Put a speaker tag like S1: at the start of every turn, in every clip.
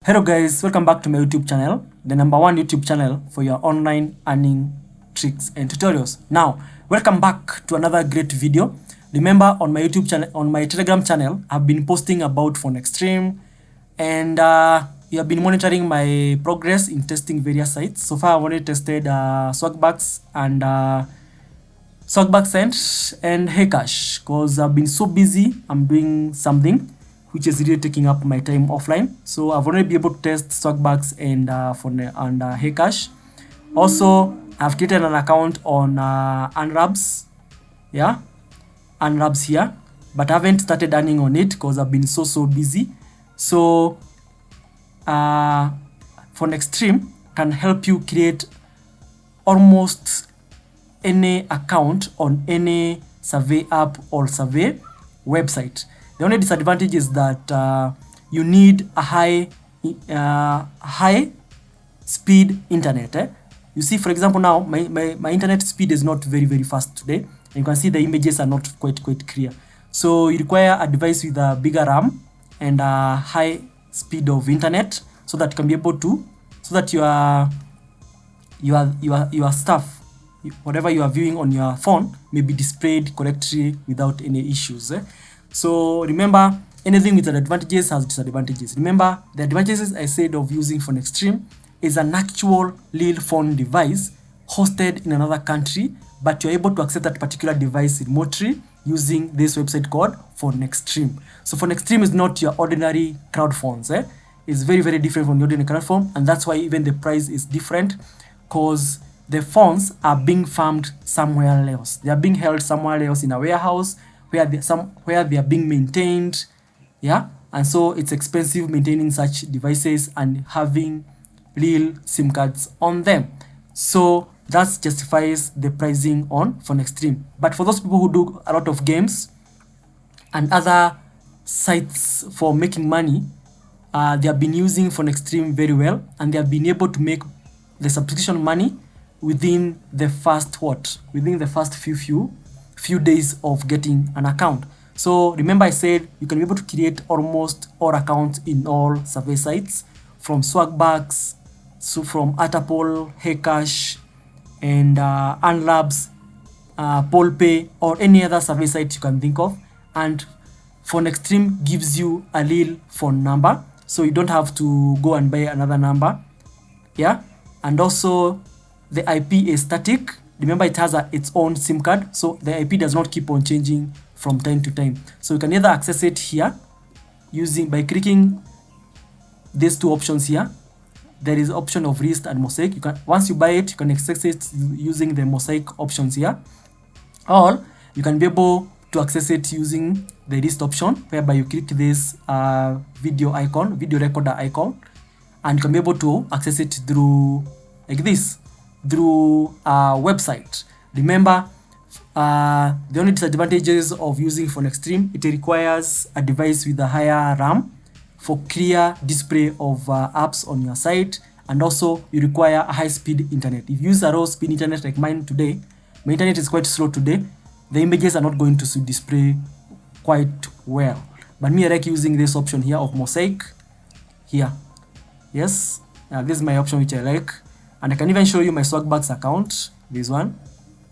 S1: Hello guys, welcome back to my YouTube channel, the #1 YouTube channel for your online earning tricks and tutorials. Now, welcome back to another great video. Remember, on my YouTube channel, on my Telegram channel, I've been posting about Phonextream, and you have been monitoring my progress in testing various sites. So far, I've only tested Swagbucks and Swagbucks and Heycash because I've been so busy. I'm doing something which is really taking up my time offline. So I've already been able to test Swagbucks and Heycash. Also, I've created an account on Unrabs, yeah, Unrabs here, but I haven't started earning on it because I've been so busy. So Phonextream can help you create almost any account on any survey app or survey website. The only disadvantage is that you need a high speed internet. You see, for example, now my internet speed is not very fast today. And you can see the images are not quite clear. So you require a device with a bigger RAM and a high speed of internet so that you can be able to, so that your stuff, whatever you are viewing on your phone, may be displayed correctly without any issues. So remember, anything with advantages has disadvantages. Remember, the advantages I said of using Phonextream is an actual real phone device hosted in another country, but you're able to access that particular device remotely using this website called Phonextream. So Phonextream is not your ordinary crowd phones. It's very different from the ordinary crowd phone, and that's why even the price is different, because the phones are being farmed somewhere else. They are being held somewhere else in a warehouse where they are being maintained, yeah, and so it's expensive maintaining such devices and having real SIM cards on them. So that justifies the pricing on Phonextream. But for those people who do a lot of games and other sites for making money, they have been using Phonextream very well, and they have been able to make the subscription money within the first few days of getting an account. So remember, I said you can be able to create almost all accounts in all survey sites, from Swagbucks, so from Atapol, Heycash, and Unlabs, Polpay, or any other survey site you can think of. And Phonextream gives you a real phone number, so you don't have to go and buy another number, yeah. And also, the IP is static. Remember, it has its own SIM card, so the IP does not keep on changing from time to time. So you can either access it here by clicking these two options here. There is option of wrist and mosaic. Once you buy it, you can access it using the mosaic options here, or you can be able to access it using the wrist option, whereby you click this video recorder icon, and you can be able to access it through like this, through a website. Remember, the only disadvantages of using Phonextream, it requires a device with a higher RAM for clear display of apps on your site, and also you require a high-speed internet. If you use a low-speed internet like mine today, my internet is quite slow today, the images are not going to display quite well. But me, I like using this option here of mosaic here. Yes, this is my option which I like. And I can even show you my Swagbucks account, this one.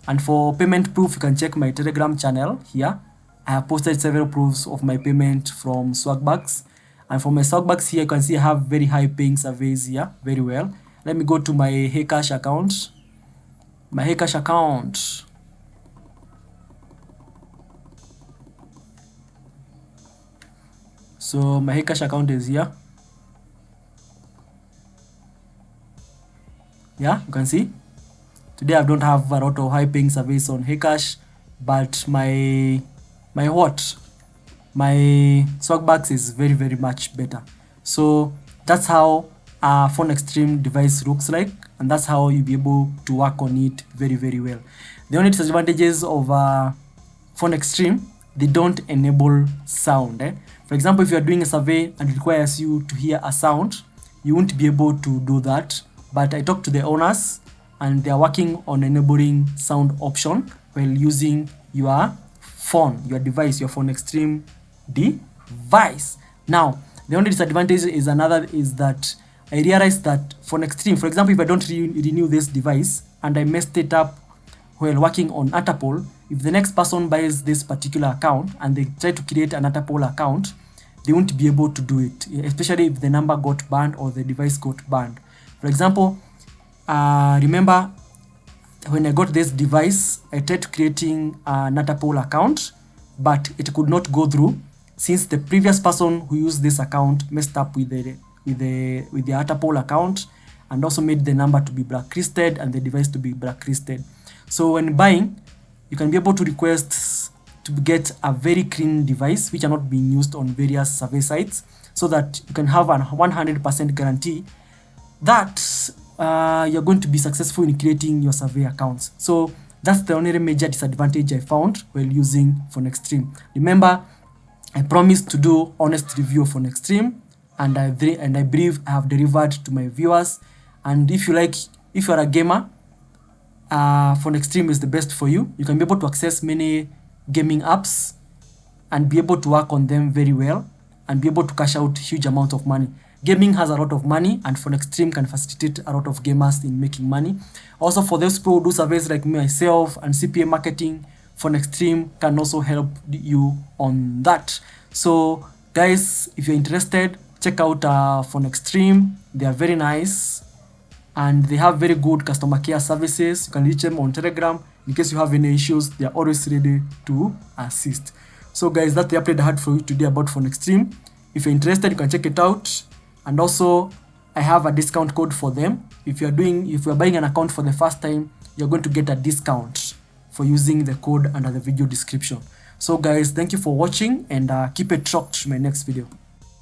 S1: And for payment proof, you can check my Telegram channel here. I have posted several proofs of my payment from Swagbucks. And for my Swagbucks here, you can see I have very high paying surveys here, very well. Let me go to my Heycash account. My Heycash account. So my Heycash account is here. Yeah, you can see today I don't have a lot of high paying surveys on Heycash, but my Swagbucks is very much better. So that's how a Phonextream device looks like, and that's how you'll be able to work on it very well. The only disadvantages of Phonextream, they don't enable sound. For example, if you are doing a survey and it requires you to hear a sound, you won't be able to do that. But I talked to the owners, and they are working on enabling sound option while using your phone, your device, your Phonextream device. Now, The only disadvantage is that I realized that Phonextream, for example, if I don't renew this device and I messed it up while working on Atapol, if the next person buys this particular account and they try to create an Atapol account, they won't be able to do it, especially if the number got banned or the device got banned. For example, remember when I got this device, I tried creating an Atapol account, but it could not go through since the previous person who used this account messed up with the Atapol account and also made the number to be blacklisted and the device to be blacklisted. So when buying, you can be able to request to get a very clean device which are not being used on various survey sites, so that you can have a 100% guarantee that you're going to be successful in creating your survey accounts. So that's the only major disadvantage I found while using Phonextream. Remember, I promised to do honest review of Phonextream, and I believe I have delivered to my viewers. And if you're a gamer, Phonextream is the best for you. You can be able to access many gaming apps and be able to work on them very well and be able to cash out huge amount of money. Gaming has a lot of money, and Phonextream can facilitate a lot of gamers in making money. Also, for those people who do surveys like myself and CPA marketing, Phonextream can also help you on that. So guys, if you're interested, check out Phonextream. They are very nice and they have very good customer care services. You can reach them on Telegram. In case you have any issues, they are always ready to assist. So guys, that's the update I had for you today about Phonextream. If you're interested, you can check it out. And also, I have a discount code for them. If you're buying an account for the first time, you're going to get a discount for using the code under the video description. So guys, thank you for watching, and keep it locked to my next video.